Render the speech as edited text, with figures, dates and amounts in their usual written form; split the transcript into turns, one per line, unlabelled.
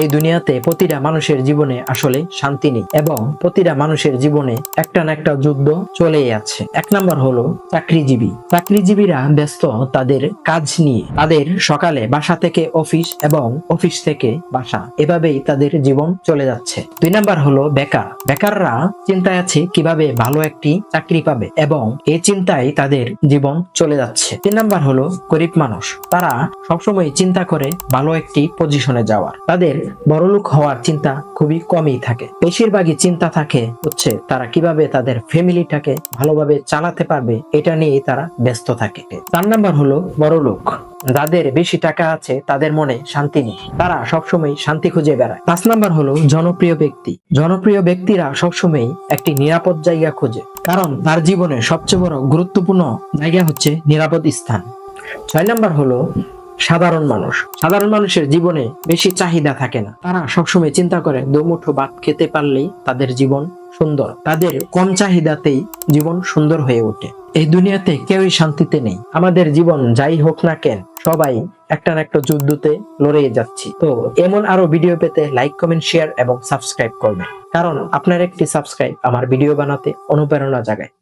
এই দুনিয়াতে প্রতিটা মানুষের জীবনে আসলে শান্তি নেই এবং প্রতিটা মানুষের জীবনে একটা না একটা যুদ্ধ চলেই আছে। 1 নাম্বার হলো চাকরিজীবী। চাকরিজীবীরা ব্যস্ত তাদের কাজ নিয়ে। তাদের সকালে বাসা থেকে অফিস এবং অফিস থেকে বাসা, এভাবেই তাদের জীবন চলে যাচ্ছে। 2 নাম্বার হলো বেকার। বেকাররা চিন্তায় আছে কিভাবে ভালো একটি চাকরি পাবে এবং এই চিন্তায় তাদের জীবন চলে যাচ্ছে। 3 নাম্বার হলো গরিব মানুষ। তারা সবসময় চিন্তা করে ভালো একটি পজিশনে যাওয়ার। তাদের বড়লোক হওয়ার চিন্তা খুবই কমই থাকে। বেশিরভাগই চিন্তা থাকে হচ্ছে তারা কিভাবে তাদের ফ্যামিলিটাকে ভালোভাবে চালাতে পারবে, এটা নিয়েই তারা ব্যস্ত থাকে। 4 নাম্বার হলো বড়লোক। যাদের বেশি টাকা আছে তাদের মনে শান্তি নেই, তারা সবসময় শান্তি খুঁজে বেড়ায়। 5 নাম্বার হলো জনপ্রিয় ব্যক্তি। জনপ্রিয় ব্যক্তিরা সবসময় একটি নিরাপদ জায়গা খোঁজে, কারণ তার জীবনের সবচেয়ে বড় গুরুত্বপূর্ণ জায়গা হচ্ছে নিরাপদ স্থান। 6 নাম্বার হলো সাধারণ মানুষ। সাধারণ মানুষের জীবনে বেশি চাহিদা থাকে না। তারা সবসময় চিন্তা করে দুমুঠো ভাত খেতে পারলেই তাদের জীবন সুন্দর। তাদের কম চাহিদাতেই জীবন সুন্দর হয়ে ওঠে। এই দুনিয়াতে কেউই শান্তিতে নেই। আমাদের জীবন যাই হোক না কেন, সবাই একটা না একটা যুদ্ধতে লড়ে যাচ্ছি। তো এমন আরো ভিডিও পেতে লাইক, কমেন্ট, শেয়ার এবং সাবস্ক্রাইব করবেন, কারণ আপনার একটি সাবস্ক্রাইব আমার ভিডিও বানাতে অনুপ্রেরণা জাগায়।